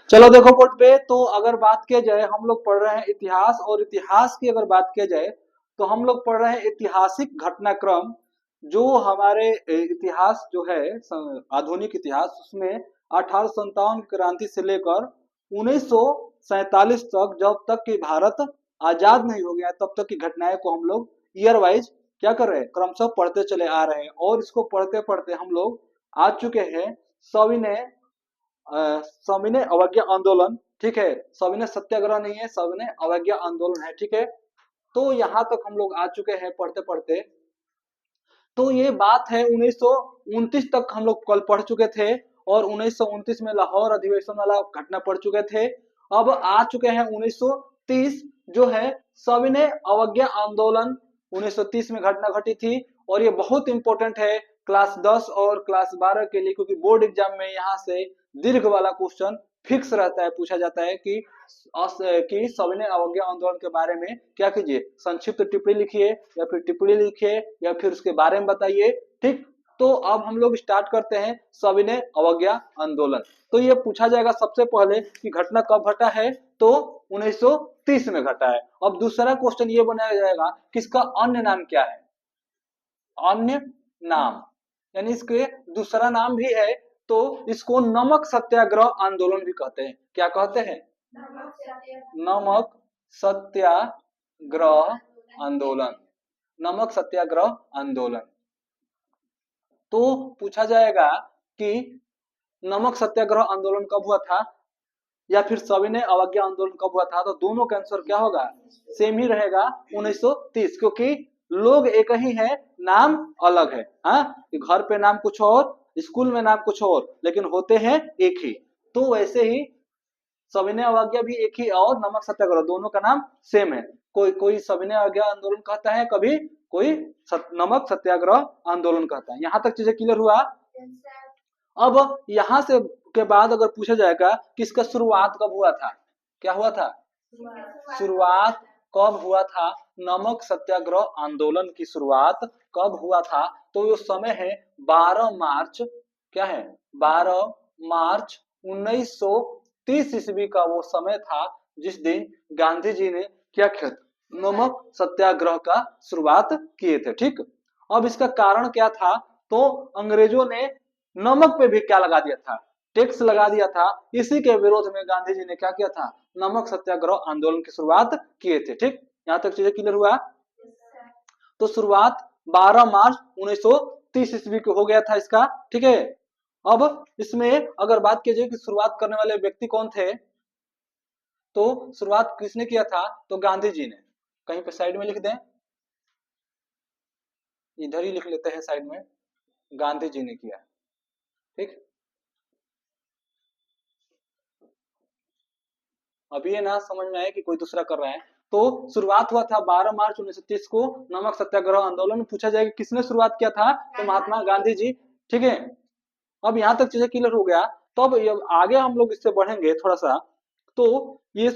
चलो देखो बोर्ड पे, तो अगर बात किया जाए, हम लोग पढ़ रहे हैं इतिहास, और इतिहास की अगर बात किया जाए तो हम लोग पढ़ रहे हैं ऐतिहासिक घटनाक्रम। जो हमारे इतिहास जो है, आधुनिक इतिहास, उसमें 1857 क्रांति से लेकर 1947 तक, जब तक कि भारत आजाद नहीं हो गया तब तक की घटनाएं को हम लोग ईयर वाइज क्या कर रहे हैं, क्रमशः पढ़ते चले आ रहे हैं। और इसको पढ़ते पढ़ते हम लोग आ चुके हैं सविनय सविनय अवज्ञा आंदोलन। ठीक है, सविनय सत्याग्रह नहीं है, सविनय अवज्ञा आंदोलन है। ठीक है, तो यहाँ तक हम लोग आ चुके हैं पढ़ते पढ़ते। तो ये बात है 1929 तक हम लोग कल पढ़ चुके थे, और 1929 में लाहौर अधिवेशन वाला घटना पढ़ चुके थे। अब आ चुके हैं 1930, जो है सविनय अवज्ञा आंदोलन। 1930 में घटना घटी थी, और ये बहुत इंपॉर्टेंट है क्लास 10 और क्लास 12 के लिए, क्योंकि बोर्ड एग्जाम में यहाँ से दीर्घ वाला क्वेश्चन फिक्स रहता है, पूछा जाता है कि कि सविनय अवज्ञा आंदोलन के बारे में क्या कीजिए, संक्षिप्त टिप्पणी लिखिए, या फिर टिप्पणी लिखिए, या फिर उसके बारे में बताइए। ठीक, तो अब हम लोग स्टार्ट करते हैं सविनय अवज्ञा आंदोलन। तो ये पूछा जाएगा सबसे पहले कि घटना कब घटा है, तो 1930 में घटा है। अब दूसरा क्वेश्चन ये बनाया जाएगा कि इसका अन्य नाम क्या है, अन्य नाम, यानी इसके दूसरा नाम भी है। तो इसको नमक सत्याग्रह आंदोलन भी कहते हैं। क्या कहते हैं, नमक सत्याग्रह आंदोलन, नमक सत्याग्रह आंदोलन। तो पूछा जाएगा कि नमक सत्याग्रह आंदोलन कब हुआ था, या फिर सविनय अवज्ञा आंदोलन कब हुआ था, तो दोनों का आंसर क्या होगा, सेम ही रहेगा, 1930। क्योंकि लोग एक ही है, नाम अलग है। हाँ, घर पे नाम कुछ और, स्कूल में नाम कुछ और, लेकिन होते हैं एक ही। तो वैसे ही सविनय अवज्ञा भी एक ही, और नमक सत्याग्रह दोनों का नाम सेम है। कोई कोई सविनय अवज्ञा आंदोलन कहता है, कभी कोई नमक सत्याग्रह आंदोलन कहता है। यहाँ तक चीजें क्लियर हुआ। अब यहाँ से के बाद अगर पूछा जाएगा कि इसका शुरुआत कब हुआ था, क्या हुआ था, शुरुआत कब हुआ था, नमक सत्याग्रह आंदोलन की शुरुआत कब हुआ था, तो ये समय है 12 मार्च, क्या है, 12 मार्च 1930 ईस्वी का वो समय था, जिस दिन गांधी जी ने क्या किया, नमक सत्याग्रह का शुरुआत किए थे। ठीक, अब इसका कारण क्या था, तो अंग्रेजों ने नमक पे भी क्या लगा दिया था, टैक्स लगा दिया था। इसी के विरोध में गांधी जी ने क्या किया था, नमक सत्याग्रह आंदोलन की शुरुआत किए थे। ठीक, यहाँ तक चीजें क्लियर हुआ। तो शुरुआत 12 मार्च 1930 ईस्वी को हो गया था इसका। ठीक है, अब इसमें अगर बात की जाए कि शुरुआत करने वाले व्यक्ति कौन थे, तो शुरुआत किसने किया था, तो गांधी जी ने। कहीं पे साइड में लिख दें, इधर ही लिख लेते हैं साइड में, गांधी जी ने किया। ठीक, अभी ये ना समझ में आए कि कोई दूसरा कर रहा है। तो शुरुआत हुआ था 12 मार्च 1930 को नमक सत्याग्रह आंदोलन। पूछा जाएगा किसने शुरुआत किया था, तो महात्मा गांधी जी। ठीक है, अब यहाँ तक चीजें क्लियर हो गया। तो अब आगे हम लोग इससे बढ़ेंगे थोड़ा सा। तो ये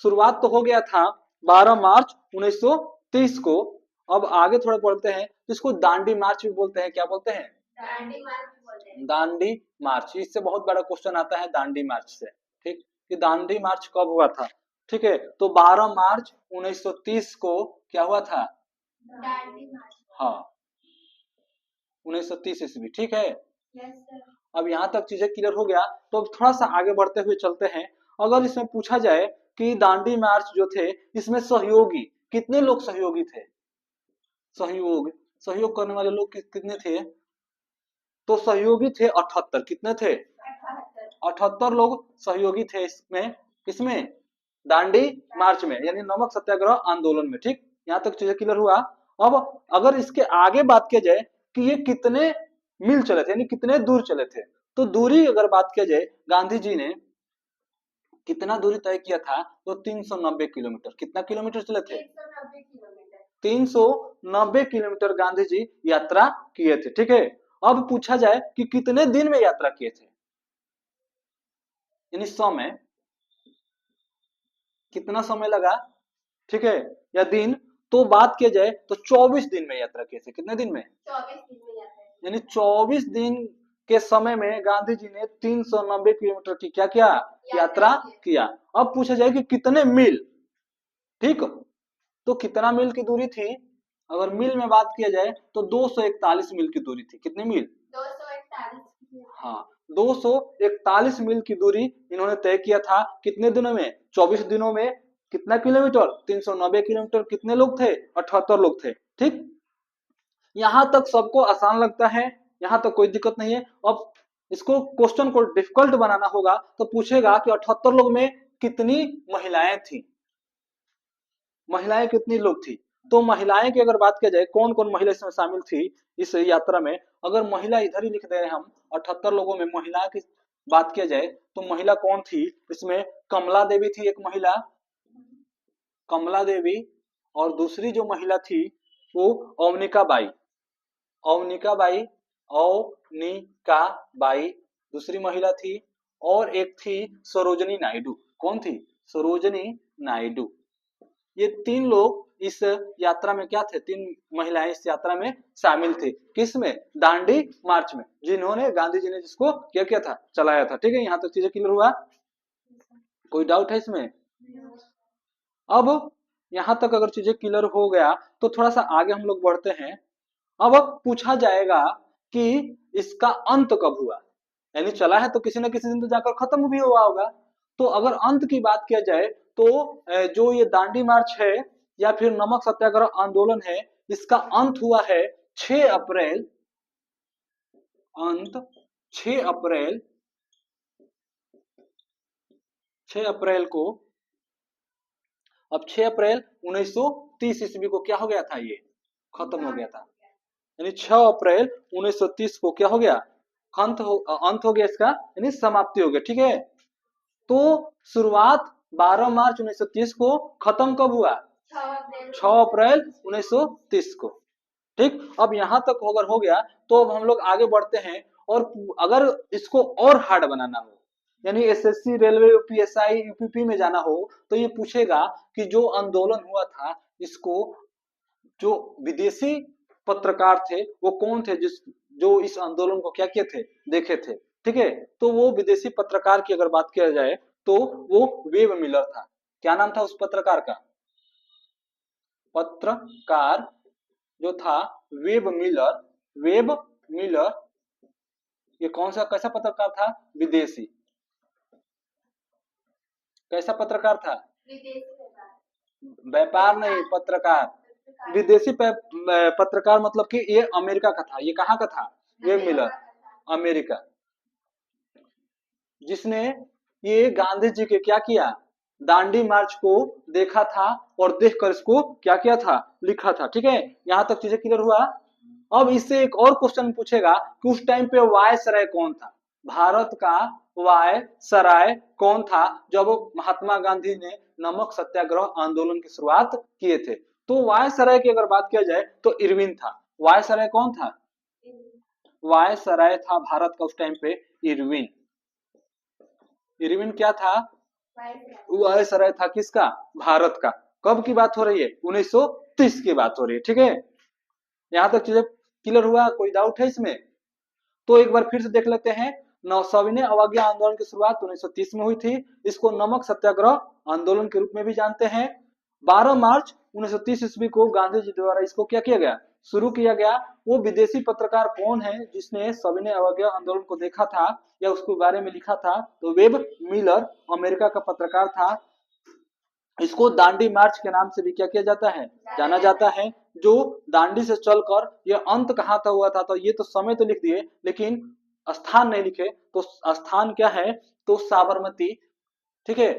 शुरुआत तो हो गया था 12 मार्च 1930 को। अब आगे थोड़ा बढ़ते हैं, इसको दांडी मार्च भी बोलते हैं। क्या बोलते हैं, दांडी मार्च बोलते हैं, दांडी मार्च। इससे बहुत बड़ा क्वेश्चन आता है दांडी मार्च से। ठीक, कि दांडी मार्च कब हुआ था। ठीक है, तो 12 मार्च 1930 को क्या हुआ था, दांडी मार्च। हाँ, 1930 ईस्वी। ठीक है, अब यहाँ तक चीजें क्लियर हो गया। तो अब थोड़ा सा आगे बढ़ते हुए चलते हैं। अगर इसमें पूछा जाए कि दांडी मार्च जो थे, इसमें सहयोगी कितने लोग सहयोगी थे, सहयोग सहयोग करने वाले लोग कितने थे, तो सहयोगी थे 78। कितने थे, 78 लोग सहयोगी थे इसमें, किसमें, दांडी मार्च में, यानी नमक सत्याग्रह आंदोलन में। ठीक, यहाँ तक चीजें क्लियर हुआ। अब अगर इसके आगे बात की जाए कि ये कितने मील चले थे, यानी कितने दूर चले थे, तो दूरी अगर बात की जाए, गांधी जी ने कितना दूरी तय किया था, तो 390 किलोमीटर। कितना किलोमीटर चले थे, 390 किलोमीटर गांधी जी यात्रा किए थे। ठीक है, अब पूछा जाए कि कितने दिन में यात्रा किए थे, यानी समय, कितना समय लगा। ठीक है, या दिन, तो बात की जाए तो 24 दिन में यात्रा किए थे। कितने दिन में, 24 दिन में यात्रा, यानी 24 दिन के समय में गांधी जी ने 390 किलोमीटर की क्या किया, यात्रा किया। अब पूछा जाए कि कितने मील, ठीक, तो कितना मील की दूरी थी, अगर मील में बात किया जाए तो 241 मील की दूरी थी। कितनी मील? 241। हाँ, 241 मील की दूरी इन्होंने तय किया था। कितने दिनों में? 24 दिनों में। कितना किलोमीटर? 390 किलोमीटर। कितने लोग थे? 78 लोग थे। ठीक, यहां तक सबको आसान लगता है, यहां तक कोई दिक्कत नहीं है। अब इसको क्वेश्चन को डिफिकल्ट बनाना होगा तो पूछेगा कि 78 लोग में कितनी महिलाएं थी, महिलाएं कितनी लोग थी। तो महिलाएं की अगर बात किया जाए, कौन कौन महिला इसमें शामिल थी इस यात्रा में, अगर महिला इधर ही लिख दे रहे हैं हम, 78 लोगों में महिला की बात किया जाए तो महिला कौन थी इसमें? कमला देवी थी एक महिला, कमला देवी। और दूसरी जो महिला थी वो Avanika by, Avanika by, Avanika by दूसरी महिला थी। और एक थी सरोजनी नायडू। कौन थी? सरोजनी नायडू। ये तीन लोग इस यात्रा में क्या थे? तीन महिलाएं इस यात्रा में शामिल थे। किसमें? दांडी मार्च में, जिन्होंने गांधी जी ने जिसको क्या किया था? चलाया था। ठीक है, यहां तक चीजें क्लियर हुआ? कोई डाउट है इसमें? अब यहां तक अगर चीजें क्लियर हो गया तो थोड़ा सा आगे हम लोग बढ़ते हैं। अब पूछा जाएगा कि इसका अंत कब हुआ, यानी चला है तो किसी न किसी दिन तो जाकर खत्म भी हुआ होगा। तो अगर अंत की बात किया जाए तो जो ये दांडी मार्च है या फिर नमक सत्याग्रह आंदोलन है, इसका अंत हुआ है 6 अप्रैल, अंत 6 अप्रैल, 6 अप्रैल को। अब 6 अप्रैल 1930 ईस्वी को क्या हो गया था? ये खत्म हो गया था। यानी 6 अप्रैल 1930 को क्या हो गया? अंत हो गया इसका, यानी समाप्ति हो गया। ठीक है, तो शुरुआत 12 मार्च 1930 को, खत्म कब हुआ? 6 अप्रैल 1930 को। ठीक, अब यहां तक अगर हो गया तो अब हम लोग आगे बढ़ते हैं। और अगर इसको और हार्ड बनाना हो, यानी एसएससी, रेलवे, यूपीएसआई, यूपीपी में जाना हो, तो ये पूछेगा कि जो आंदोलन हुआ था इसको, जो विदेशी पत्रकार थे वो कौन थे जिस जो इस आंदोलन को क्या किए थे? देखे थे। ठीक है, तो वो विदेशी पत्रकार की अगर बात किया जाए तो वो वेब मिलर था। क्या नाम था उस पत्रकार का? पत्रकार जो था वेब मिलर। वेब मिलर ये कौन सा, कैसा पत्रकार था? विदेशी। कैसा पत्रकार था? व्यापार नहीं, पत्रकार। विदेशी पत्रकार मतलब कि ये अमेरिका का था। ये कहाँ का था? Web Miller, America. जिसने ये गांधी जी के क्या किया? दांडी मार्च को देखा था और देखकर इसको क्या किया था? लिखा था। ठीक है, यहां तक चीजें क्लियर हुआ? अब इससे एक और क्वेश्चन पूछेगा कि उस टाइम पे वायसराय कौन था? भारत का वायसराय कौन था जब महात्मा गांधी ने नमक सत्याग्रह आंदोलन की शुरुआत किए थे? तो वायसराय की अगर बात किया जाए तो इरविन था। वायसराय कौन था? वायसराय था भारत का उस टाइम पे इरविन। इरविन क्या था? वायसराय था। किसका? भारत का। कब की बात हो रही है? 1930 की बात हो रही है। ठीक है, यहां तक चीजें क्लियर हुआ? कोई डाउट है इसमें? तो एक बार फिर से देख लेते हैं। सविनय अवज्ञा आंदोलन की शुरुआत 1930 में हुई थी। इसको नमक सत्याग्रह आंदोलन के रूप में भी जानते हैं। 12 मार्च 1930 ईस्वी को गांधी जी द्वारा इसको क्या किया गया? शुरू किया गया। वो विदेशी पत्रकार कौन है जिसने सविनय अवज्ञा आंदोलन को देखा था या उसके बारे में लिखा था? तो वेब मिलर अमेरिका का पत्रकार था। इसको दांडी मार्च के नाम से भी क्या किया जाता है? जाना जाता है। जो दांडी से चलकर ये अंत कहाँ था हुआ था, तो ये तो समय तो लिख दिए लेकिन स्थान नहीं लिखे। तो स्थान क्या है? तो साबरमती। ठीक है,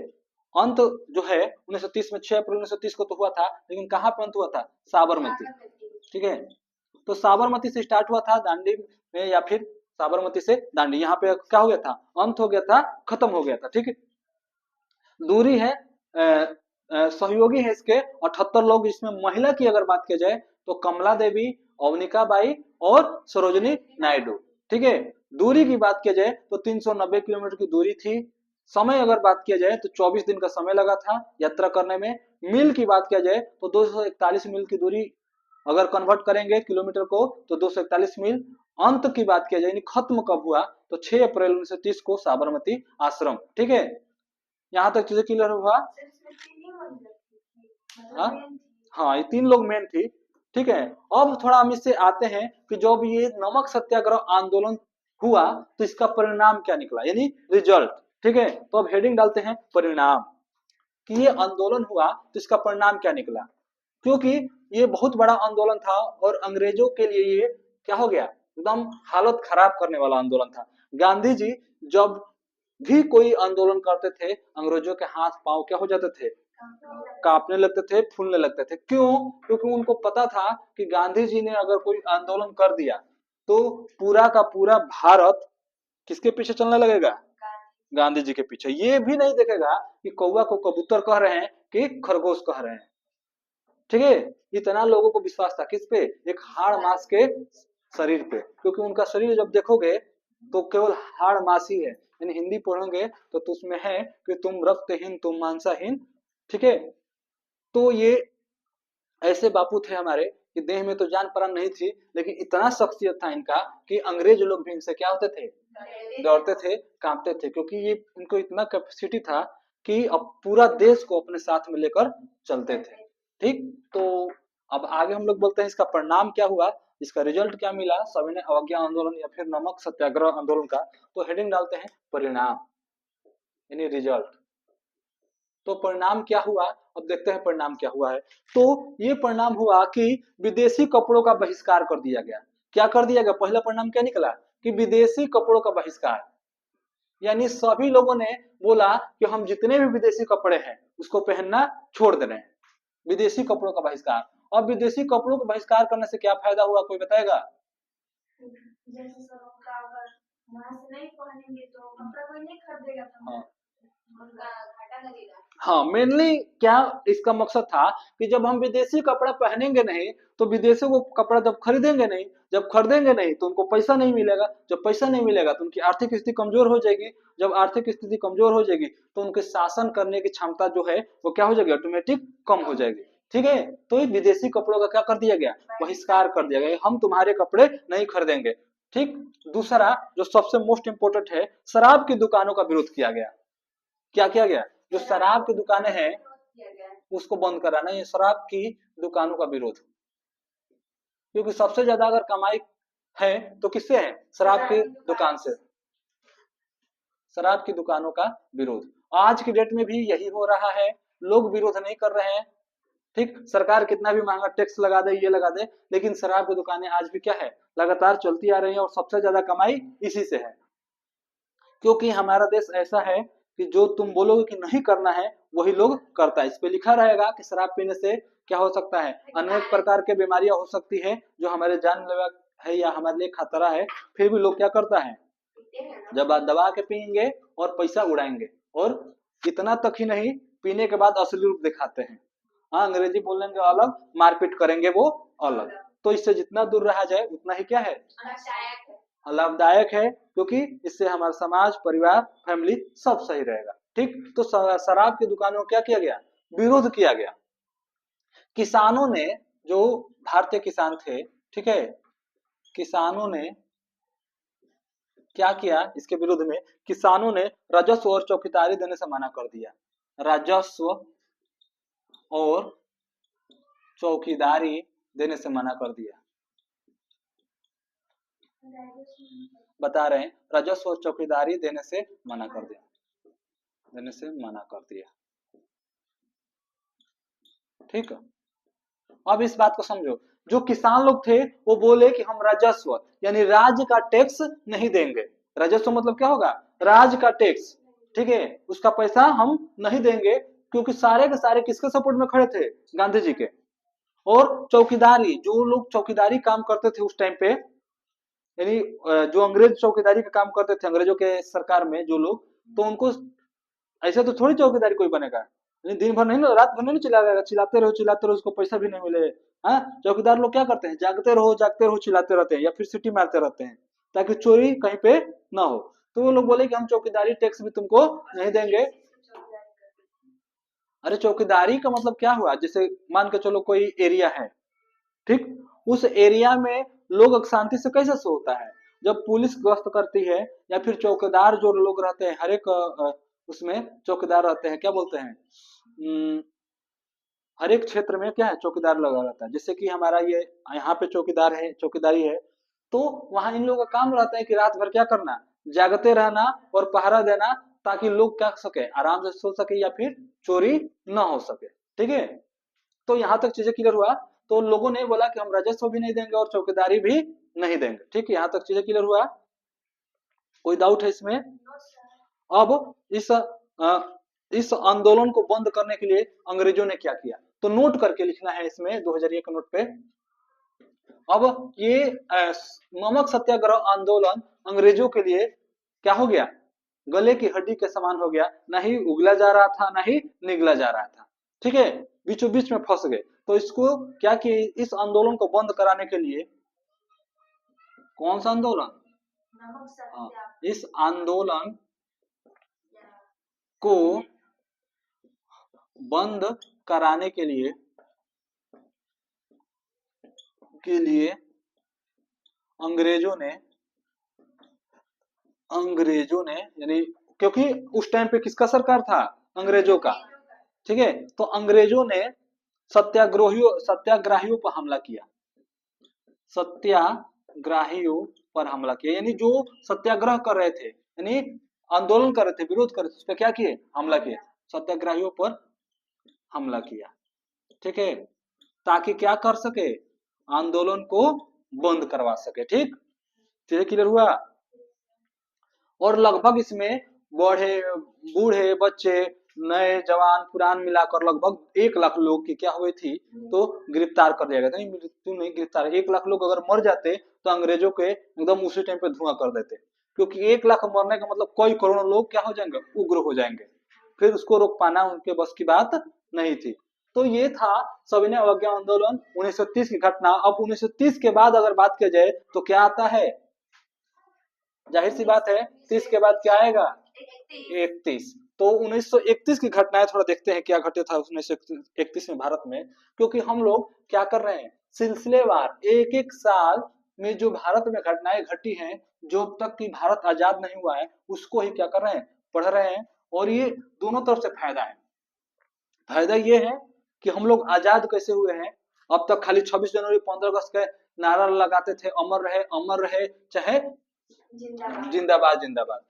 अंत जो है 1930 में, 6 अप्रैल 1930 को तो हुआ था, लेकिन कहाँ पर अंत हुआ था? साबरमती। ठीक है, तो साबरमती से स्टार्ट हुआ था दांडी में, या फिर साबरमती से दांडी। यहाँ पे क्या हो गया था? अंत हो गया था, खत्म हो गया था। ठीक है, दूरी है सहयोगी है इसके 78 लोग। इसमें महिला की अगर बात की जाए तो कमला देवी, अवनिका बाई और सरोजनी नायडू। ठीक है, दूरी की बात की जाए तो 390 किलोमीटर की दूरी थी। समय अगर बात किया जाए तो 24 दिन का समय लगा था यात्रा करने में। मील की बात किया जाए तो 241 मील की दूरी अगर कन्वर्ट करेंगे किलोमीटर को तो 241 मील। अंत की बात किया जाए, खत्म कब हुआ? तो 6 अप्रैल 1930 को साबरमती आश्रम। ठीक है, यहाँ तक चीजें क्लियर हुआ? हाँ हाँ, ये 3 लोग मेन थी। ठीक है, अब थोड़ा हम इससे आते हैं कि जब ये नमक सत्याग्रह आंदोलन हुआ तो इसका परिणाम क्या निकला, यानी रिजल्ट। ठीक है, तो अब हेडिंग डालते हैं परिणाम, कि ये आंदोलन हुआ तो इसका परिणाम क्या निकला। क्योंकि ये बहुत बड़ा आंदोलन था और अंग्रेजों के लिए ये क्या हो गया, एकदम हालत खराब करने वाला आंदोलन था। गांधी जी जब भी कोई आंदोलन करते थे, अंग्रेजों के हाथ पांव क्या हो जाते थे, कांपने लगते थे, फूलने लगते थे। क्यों? क्योंकि उनको पता था कि गांधी जी ने अगर कोई आंदोलन कर दिया तो पूरा का पूरा भारत किसके पीछे चलने लगेगा, गांधी जी के पीछे। ये भी नहीं देखेगा कि कौवा को कबूतर कह रहे हैं कि खरगोश कह रहे हैं। ठीक है, इतना लोगों को विश्वास था किस पे, एक हाड़ मांस के शरीर पे। क्योंकि उनका शरीर जब देखोगे तो केवल हाड़ मांस ही है, यानी हिंदी पढ़ोगे तो उसमें है कि तुम रक्तहीन, तुम मांसाहीन। ठीक है, तो ये ऐसे बापू थे हमारे कि देह में तो जान प्राण नहीं थी, लेकिन इतना शख्सियत था इनका कि अंग्रेज लोग भी इनसे क्या होते थे, डरते थे, कांपते थे। क्योंकि ये इनको इतना कैपेसिटी था कि अब पूरा देश को अपने साथ में लेकर चलते थे। ठीक, तो अब आगे हम लोग बोलते हैं इसका परिणाम क्या हुआ, इसका रिजल्ट क्या मिला सविनय अवज्ञा आंदोलन या फिर नमक सत्याग्रह आंदोलन का। तो हेडिंग डालते हैं परिणाम, यानी रिजल्ट। तो परिणाम क्या हुआ, अब देखते हैं परिणाम क्या हुआ है। तो ये परिणाम हुआ कि विदेशी कपड़ों का बहिष्कार कर दिया गया। क्या कर दिया गया, पहला परिणाम क्या निकला कि विदेशी कपड़ों का बहिष्कार, यानी सभी लोगों ने बोला कि हम जितने भी विदेशी कपड़े हैं उसको पहनना छोड़ दे रहे हैं, विदेशी कपड़ों का बहिष्कार। अब विदेशी कपड़ों का बहिष्कार करने से क्या फायदा हुआ, कोई बताएगा? जैसे सब का अगर वहां से नहीं पहनेंगे तो कपड़ा कोई नहीं खरीदेगा, तो हाँ, उनका घाटा लगेगा। हाँ, मेनली क्या इसका मकसद था कि जब हम विदेशी कपड़ा पहनेंगे नहीं तो विदेशों को कपड़ा जब खरीदेंगे नहीं, जब खरीदेंगे नहीं तो उनको पैसा नहीं मिलेगा, जब पैसा नहीं मिलेगा तो उनकी आर्थिक स्थिति कमजोर हो जाएगी, जब आर्थिक स्थिति कमजोर हो जाएगी तो उनके शासन करने की क्षमता जो है वो क्या हो जाएगी, ऑटोमेटिक कम हो जाएगी। ठीक है, तो इस विदेशी कपड़ों का क्या कर दिया गया, बहिष्कार कर दिया गया, हम तुम्हारे कपड़े नहीं खरीदेंगे। ठीक, दूसरा जो सबसे मोस्ट इंपोर्टेंट है, शराब की दुकानों का विरोध किया गया। क्या किया गया, जो शराब की दुकानें हैं उसको बंद कराना, ये शराब की दुकानों का विरोध। क्योंकि सबसे ज्यादा अगर कमाई है तो किससे है, शराब की दुकान से। शराब की दुकानों का विरोध आज की डेट में भी यही हो रहा है, लोग विरोध नहीं कर रहे हैं। ठीक, सरकार कितना भी महंगा टैक्स लगा दे, ये लगा दे, लेकिन शराब की दुकानें आज भी क्या है, लगातार चलती आ रही है और सबसे ज्यादा कमाई इसी से है। क्योंकि हमारा देश ऐसा है कि जो तुम बोलोगे कि नहीं करना है वही लोग करता है। इस पे लिखा रहेगा कि शराब पीने से क्या हो सकता है, अनेक प्रकार के बीमारियां हो सकती है जो हमारे जानलेवा है या हमारे लिए खतरा है, फिर भी लोग क्या करता है, जब दबा के पियेंगे और पैसा उड़ाएंगे। और इतना तक ही नहीं, पीने के बाद असली रूप दिखाते हैं। हाँ, अंग्रेजी बोलेंगे अलग, मारपीट करेंगे वो अलग। तो इससे जितना दूर रहा जाए उतना ही क्या है, लाभदायक है, क्योंकि इससे हमारा समाज, परिवार, फैमिली सब सही रहेगा। ठीक, तो शराब की दुकानों को क्या किया गया, विरोध किया गया। किसानों ने, जो भारतीय किसान थे, ठीक है, किसानों ने क्या किया इसके विरुद्ध में, किसानों ने राजस्व और चौकीदारी देने से मना कर दिया। राजस्व और चौकीदारी देने से मना कर दिया। बता रहे हैं, राजस्व और चौकीदारी देने से मना कर दिया, देने से मना कर दिया। ठीक है, अब इस बात को समझो, जो किसान लोग थे वो बोले कि हम राजस्व यानी राज्य का टैक्स नहीं देंगे। राजस्व मतलब क्या होगा, राज्य का टैक्स। ठीक है, उसका पैसा हम नहीं देंगे, क्योंकि सारे के सारे किसके सपोर्ट में खड़े थे, गांधी जी के। और चौकीदारी, जो लोग चौकीदारी काम करते थे उस टाइम पे, यानी जो अंग्रेज चौकीदारी का काम करते थे अंग्रेजों के सरकार में जो लोग, तो उनको ऐसे तो थोड़ी चौकीदारी कोई बनेगा, दिन भर नहीं ना, रात भर नहीं चिल्लाएगा, चिल्लाते रहो, उसको पैसा भी नहीं मिले। हाँ, चौकीदार लोग क्या करते हैं, जागते रहो चिल्लाते रहते हैं या फिर सिटी मारते रहते हैं ताकि चोरी कहीं पे ना हो। तो वो लोग बोले कि हम चौकीदारी टैक्स भी तुमको नहीं देंगे। अरे चौकीदारी का मतलब क्या हुआ, जैसे मान के चलो कोई एरिया है, ठीक, उस एरिया में लोग शांति से कैसे सोता है, जब पुलिस गश्त करती है या फिर चौकीदार जो लोग रहते हैं हर एक उसमें चौकीदार रहते हैं, क्या बोलते हैं, हर एक क्षेत्र में क्या है, चौकीदार लगा रहता है। जैसे कि हमारा ये यहाँ पे चौकीदार है, चौकीदारी है, तो वहां इन लोगों का काम रहता है कि रात भर क्या करना, जागते रहना और पहरा देना, ताकि लोग क्या सके, आराम से सो सके या फिर चोरी न हो सके। ठीक है, तो यहाँ तक चीजें क्लियर हुआ। तो लोगों ने बोला कि हम राजस्व भी नहीं देंगे और चौकीदारी भी नहीं देंगे। ठीक है, यहाँ तक चीजें क्लियर हुआ, कोई डाउट है इसमें? अब इस आंदोलन को बंद करने के लिए अंग्रेजों ने क्या किया, तो नोट करके लिखना है इसमें 2001 नोट पे। अब ये नमक सत्याग्रह आंदोलन अंग्रेजों के लिए क्या हो गया, गले की हड्डी के समान हो गया, ना ही उगला जा रहा था, ना ही निगला जा रहा था। ठीक है, बीचों बीच में फंस गए। तो इसको क्या कि इस आंदोलन को बंद कराने के लिए, कौन सा आंदोलन, हाँ, इस आंदोलन को बंद कराने के लिए अंग्रेजों ने यानी, क्योंकि उस टाइम पे किसका सरकार था, अंग्रेजों का। ठीक है, तो अंग्रेजों ने सत्याग्रहियों पर हमला किया, सत्याग्रहियों पर हमला किया, यानी जो सत्याग्रह कर रहे थे, यानी आंदोलन कर रहे थे, विरोध कर रहे थे, उस पर क्या किए, हमला किए, सत्याग्रहियों पर हमला किया। ठीक है, ताकि क्या कर सके, आंदोलन को बंद करवा सके। ठीक, चीजें क्लियर हुआ। और लगभग इसमें बड़े बूढ़े बच्चे नए जवान पुरान मिलाकर लगभग 1 लाख लोग की क्या हुई थी, तो गिरफ्तार कर दिया गया था। नहीं मृत्यु नहीं, गिरफ्तार। 1 लाख लोग अगर मर जाते तो अंग्रेजों के एकदम उसी टाइम पे धुआं कर देते, क्योंकि 1 लाख मरने का मतलब कई करोड़ों लोग क्या हो जाएंगे, उग्र हो जाएंगे। फिर उसको रोक पाना उनके बस की बात नहीं थी। तो ये था सविनय अवज्ञा आंदोलन 1930 की घटना। अब 1930 के बाद अगर बात की जाए तो क्या आता है, जाहिर सी बात है 30 के बाद क्या आएगा, 31। तो 1931 की घटनाएं थोड़ा देखते हैं क्या घटे था 1931 में भारत में। क्योंकि हम लोग क्या कर रहे हैं, सिलसिलेवार एक एक साल में जो भारत में घटनाएं घटी हैं, जो तक कि भारत आजाद नहीं हुआ है, उसको ही क्या कर रहे हैं, पढ़ रहे हैं। और ये दोनों तरफ से फायदा है। फायदा ये है कि हम लोग आजाद कैसे हुए हैं। अब तक खाली 26 जनवरी 15 अगस्त के नारा लगाते थे, अमर रहे चाहे जिंदाबाद जिंदाबाद।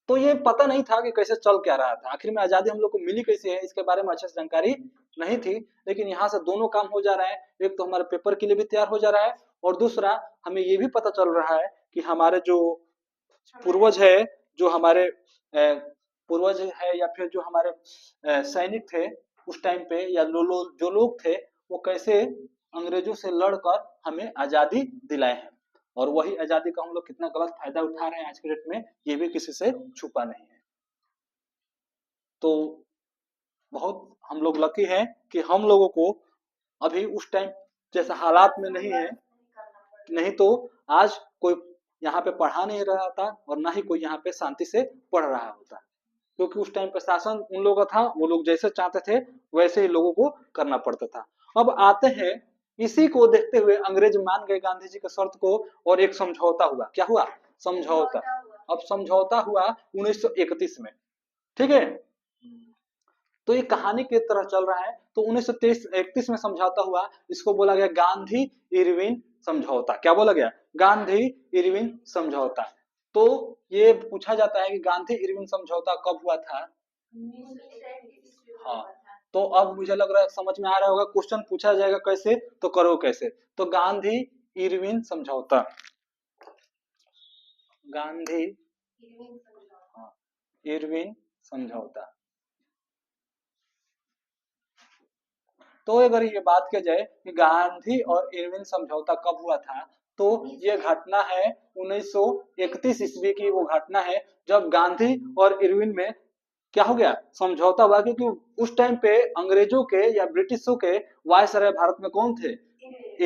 तो ये पता नहीं था कि कैसे चल क्या रहा था, आखिर में आजादी हम लोग को मिली कैसे है, इसके बारे में अच्छे से जानकारी नहीं थी। लेकिन यहाँ से दोनों काम हो जा रहा है, एक तो हमारे पेपर के लिए भी तैयार हो जा रहा है, और दूसरा हमें ये भी पता चल रहा है कि हमारे जो पूर्वज है, जो हमारे पूर्वज है, या फिर जो हमारे सैनिक थे उस टाइम पे, या जो लोग थे, वो कैसे अंग्रेजों से लड़कर हमें आजादी दिलाए हैं। और वही आजादी का हम लोग कितना गलत फायदा उठा रहे हैं आज के डेट में, ये भी किसी से छुपा नहीं है। तो बहुत हम लोग लकी हैं कि हम लोगों को अभी उस टाइम जैसा हालात में नहीं है, नहीं तो आज कोई यहाँ पे पढ़ा नहीं रहा था और ना ही कोई यहाँ पे शांति से पढ़ रहा होता, क्योंकि उस टाइम पे शासन उन लोगों का था, वो लोग जैसे चाहते थे वैसे ही लोगों को करना पड़ता था। अब आते हैं, इसी को देखते हुए अंग्रेज मान गए गांधी जी के शर्त को, और एक समझौता हुआ। क्या हुआ, समझौता। अब समझौता हुआ 1931 में। ठीक है, तो ये कहानी की तरह चल रहा है। तो 1931 में समझौता हुआ, इसको बोला गया गांधी इरविन समझौता। क्या बोला गया, गांधी इरविन समझौता। तो ये पूछा जाता है कि गांधी इरविन समझौता कब हुआ था। हाँ, तो अब मुझे लग रहा है समझ में आ रहा होगा, क्वेश्चन पूछा जाएगा कैसे तो करो कैसे। तो गांधी इरविन समझौता, गांधी इरविन समझौता। तो अगर ये बात की जाए कि गांधी और इरविन समझौता कब हुआ था, तो ये घटना है 1931 ईस्वी की वो घटना है, जब गांधी और इरविन में क्या हो गया, समझौता हुआ। क्योंकि उस टाइम पे अंग्रेजों के या ब्रिटिशों के वायसराय भारत में कौन थे,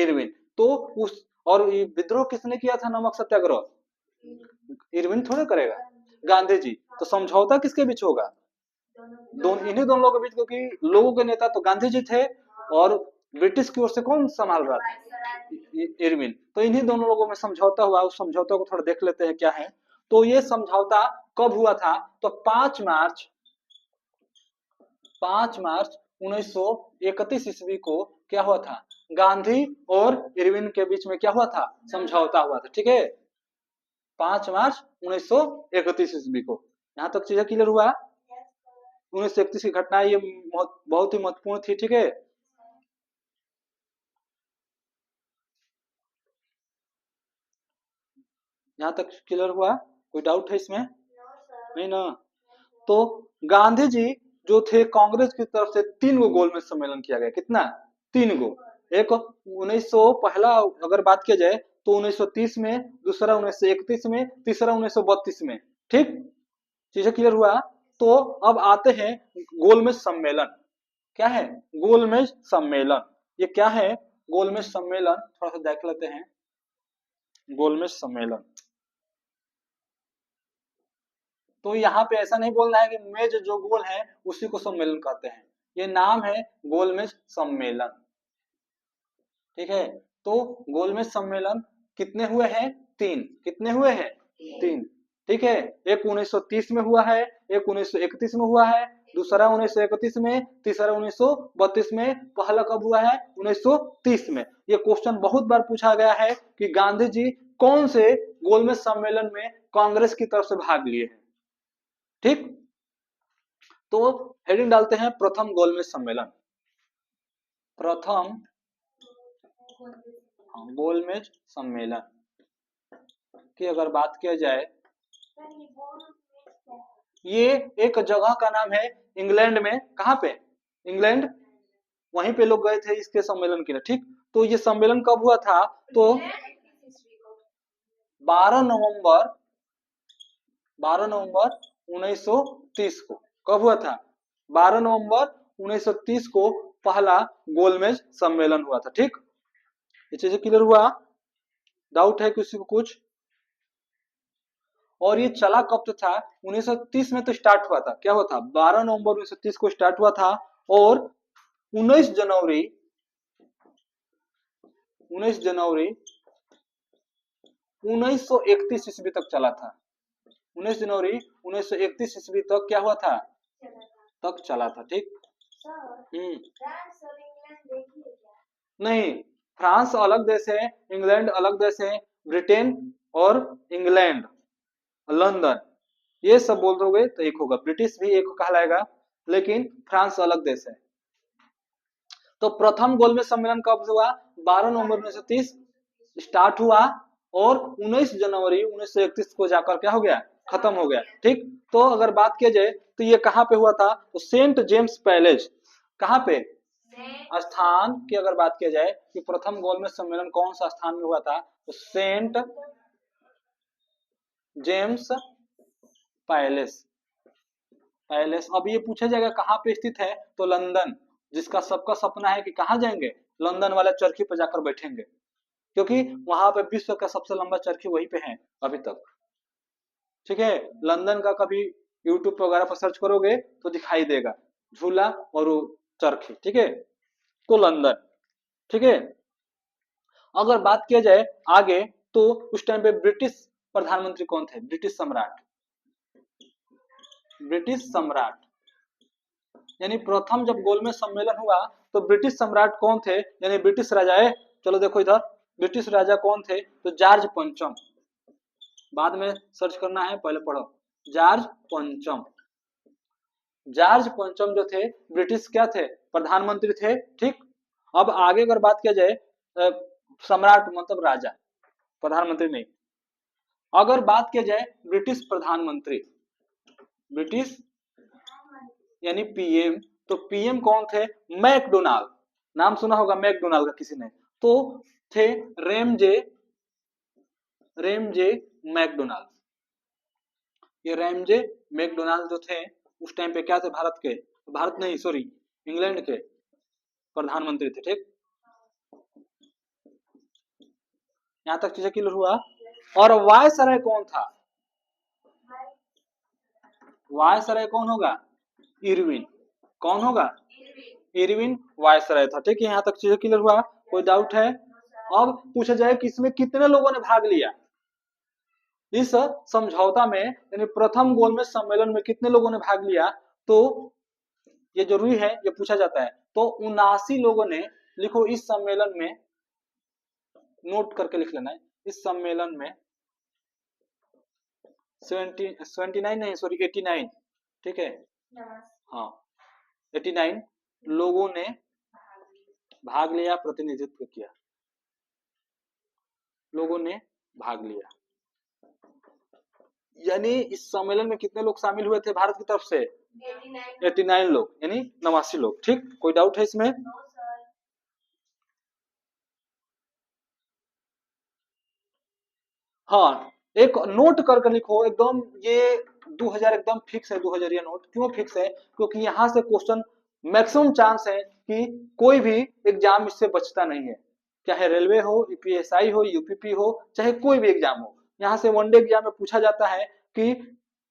इरविन। तो उस, और विद्रोह किसने किया था, नमक सत्याग्रह, इरविन थोड़े करेगा, गांधी जी। तो समझौता किसके बीच होगा, इन्हीं दोनों लोगों के बीच, क्योंकि लोगों के नेता तो गांधी जी थे और ब्रिटिश की ओर से कौन संभाल रहा था, इरविन। तो इन्हीं दोनों लोगों में समझौता हुआ। उस समझौता को थोड़ा देख लेते हैं क्या है। तो ये समझौता कब हुआ था, तो 5 मार्च 5 मार्च 1931 ईस्वी को क्या हुआ था, गांधी और इरविन के बीच में क्या हुआ था, समझौता हुआ था। ठीक है, 5 मार्च 1931 ईस्वी को। यहाँ तक चीजें क्लियर हुआ। 1931 की घटना ये बहुत ही महत्वपूर्ण थी। ठीक है, यहाँ तक क्लियर हुआ, कोई डाउट है इसमें? नहीं ना। तो गांधी जी जो थे, कांग्रेस की तरफ से 3 गो गोलमेज सम्मेलन किया गया। कितना? 3 गो। एक 1900 पहला अगर बात किया जाए तो 1930 में, दूसरा 1931 में, तीसरा 1932 में। ठीक, चीजें क्लियर हुआ। तो अब आते हैं गोलमेज सम्मेलन। क्या है? गोलमेज सम्मेलन। ये क्या है गोलमेज सम्मेलन? थोड़ा सा देख लेते हैं। गोलमेज सम्मेलन, तो यहाँ पे ऐसा नहीं बोलना है कि मेज जो गोल है उसी को सम्मेलन कहते हैं। ये नाम है गोलमेज सम्मेलन। ठीक है, तो गोलमेज सम्मेलन कितने हुए हैं? 3। कितने हुए हैं? 3। ठीक है, एक 1930 में हुआ है, एक 1931 में हुआ है, दूसरा 1931 में, तीसरा 1932 में, पहला कब हुआ है? 1930 में। ये क्वेश्चन बहुत बार पूछा गया है कि गांधी जी कौन से गोलमेज सम्मेलन में कांग्रेस की तरफ से भाग लिए हैं। ठीक, तो हेडिंग डालते हैं प्रथम गोलमेज सम्मेलन। प्रथम गोलमेज सम्मेलन की अगर बात किया जाए, ये एक जगह का नाम है इंग्लैंड में। कहाँ पे? इंग्लैंड। वहीं पे लोग गए थे इसके सम्मेलन के लिए। ठीक, तो ये सम्मेलन कब हुआ था? तो 12 नवंबर 1930 को। कब हुआ था? 12 नवंबर 1930 को पहला गोलमेज सम्मेलन हुआ था। ठीक, ये चीजें क्लियर हुआ। डाउट है किसी को कुछ? और ये चला कब तक था? 1930 में तो स्टार्ट हुआ था। क्या हुआ था? 12 नवंबर 1930 को स्टार्ट हुआ था और 19 जनवरी 1931 ईस्वी तक चला था। 19 जनवरी 1931 ईस्वी तक क्या हुआ था? तक चला था। ठीक, नहीं, फ्रांस अलग देश है, इंग्लैंड अलग देश है, ब्रिटेन और इंग्लैंड, लंदन, ये सब बोल दोगे तो एक होगा। ब्रिटिश भी एक कहलाएगा, लेकिन फ्रांस अलग देश है। तो प्रथम गोलमेज सम्मेलन कब हुआ? 12 नवंबर 1930 स्टार्ट हुआ और 19 जनवरी 1931 को जाकर क्या हो गया? खत्म हो गया। ठीक, तो अगर बात किया जाए तो ये कहाँ पे हुआ था? तो सेंट जेम्स पैलेस। कहाँ पे? स्थान की अगर बात किया जाए कि प्रथम गोलमेज सम्मेलन कौन सा स्थान में हुआ था, तो सेंट जेम्स पैलेस। अब ये पूछा जाएगा कहाँ पे स्थित है, तो लंदन। जिसका सबका सपना है कि कहाँ जाएंगे? लंदन वाले चरखी पर जाकर बैठेंगे, क्योंकि वहां पे विश्व का सबसे लंबा चरखी वहीं पे है अभी तक। ठीक है, लंदन का कभी यूट्यूब वगैरह पर सर्च करोगे तो दिखाई देगा झूला और वो चरखी। ठीक है, तो लंदन। ठीक है, अगर बात किया जाए आगे तो उस टाइम पे ब्रिटिश प्रधानमंत्री कौन थे? ब्रिटिश सम्राट। ब्रिटिश सम्राट यानी प्रथम जब गोलमेज सम्मेलन हुआ तो ब्रिटिश सम्राट कौन थे? यानी ब्रिटिश राजा है। चलो देखो इधर, ब्रिटिश राजा कौन थे? तो जॉर्ज पंचम। बाद में सर्च करना है, पहले पढ़ो। जॉर्ज पंचम। जॉर्ज पंचम जो थे ब्रिटिश क्या थे? प्रधानमंत्री थे। ठीक, अब आगे अगर बात किया जाए सम्राट मतलब राजा, प्रधानमंत्री नहीं। अगर बात किया जाए ब्रिटिश प्रधानमंत्री, ब्रिटिश यानी पीएम, तो पीएम कौन थे? मैकडोनाल्ड। नाम सुना होगा मैकडोनाल्ड का किसी ने? तो थे रेमजे मैकडोनाल्ड। ये रेमजे मैकडोनाल्ड जो थे उस टाइम पे क्या थे? भारत के, भारत नहीं सॉरी, इंग्लैंड के प्रधानमंत्री थे। ठीक, यहां तक चीजें क्लियर हुआ। और वायसराय कौन था? वायसराय कौन होगा? इरविन। कौन होगा? इरविन वायसराय था। ठीक है, यहाँ तक चीजें क्लियर हुआ, कोई डाउट है? अब पूछा जाए कि इसमें कितने लोगों ने भाग लिया इस समझौता में, यानी प्रथम गोलमेज सम्मेलन में कितने लोगों ने भाग लिया? तो ये जरूरी है, ये पूछा जाता है। तो 79 लोगों ने, लिखो इस सम्मेलन में, नोट करके लिख लेना है, इस सम्मेलन में 79 नहीं सॉरी 89, ठीक है, हाँ 89 लोगों ने भाग लिया, प्रतिनिधित्व किया, लोगों ने भाग लिया। यानी इस सम्मेलन में कितने लोग शामिल हुए थे भारत की तरफ से? 89 लोग, यानी 89 लोग। ठीक, कोई डाउट है इसमें? हाँ, एक नोट करके लिखो एकदम, ये 2000 एकदम फिक्स है, 2000 ये नोट क्यों फिक्स है? क्योंकि यहाँ से क्वेश्चन मैक्सिमम चांस है कि कोई भी एग्जाम इससे बचता नहीं है, चाहे रेलवे हो, यूपीएसआई हो, यूपीपी हो, चाहे कोई भी एग्जाम हो। यहाँ से वनडे एग्जाम में पूछा जाता है कि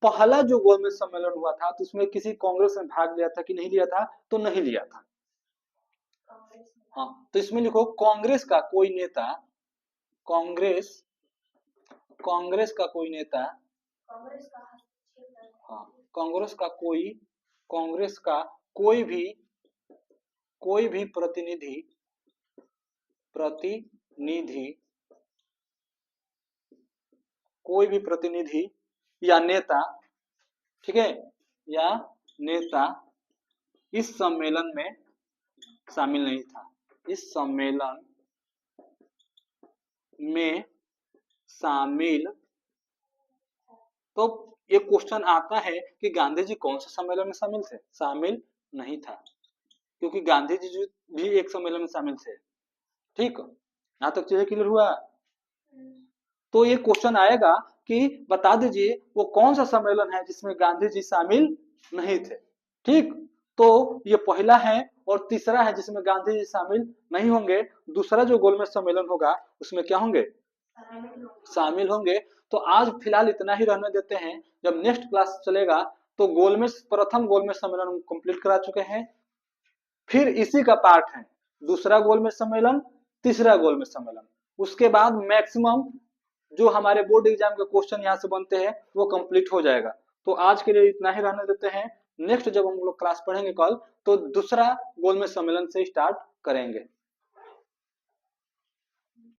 पहला जो गोलमेज सम्मेलन हुआ था तो उसमें किसी कांग्रेस ने भाग लिया था कि नहीं लिया था? तो नहीं लिया था। हाँ, तो इसमें लिखो कांग्रेस का कोई नेता, कांग्रेस कांग्रेस का कोई नेता, हाँ कांग्रेस का कोई, कांग्रेस का कोई भी प्रतिनिधि प्रतिनिधि कोई भी प्रतिनिधि या नेता, ठीक है, या नेता इस सम्मेलन में शामिल नहीं था, इस सम्मेलन में शामिल। तो ये क्वेश्चन आता है कि गांधी जी कौन सा सम्मेलन में शामिल थे? शामिल नहीं था, क्योंकि गांधी जी भी एक सम्मेलन में शामिल थे। ठीक, यहाँ तक चीजें क्लियर हुआ? तो ये क्वेश्चन आएगा कि बता दीजिए वो कौन सा सम्मेलन है जिसमें गांधी जी शामिल नहीं थे। ठीक, तो ये पहला है, और तीसरा है जिसमें गांधी जी शामिल नहीं होंगे। दूसरा जो गोलमेज सम्मेलन होगा उसमें क्या होंगे? शामिल होंगे। तो आज फिलहाल इतना ही रहने देते हैं, जब नेक्स्ट क्लास चलेगा तो गोलमेज, प्रथम गोलमेज सम्मेलन हम कंप्लीट करा चुके हैं, फिर इसी का पार्ट है दूसरा गोलमेज सम्मेलन, तीसरा गोलमेज सम्मेलन। उसके बाद मैक्सिमम जो हमारे बोर्ड एग्जाम के क्वेश्चन यहाँ से बनते हैं वो कंप्लीट हो जाएगा। तो आज के लिए इतना ही रहने देते हैं। नेक्स्ट जब हम लोग क्लास पढ़ेंगे कल, तो दूसरा गोलमेज सम्मेलन से स्टार्ट करेंगे।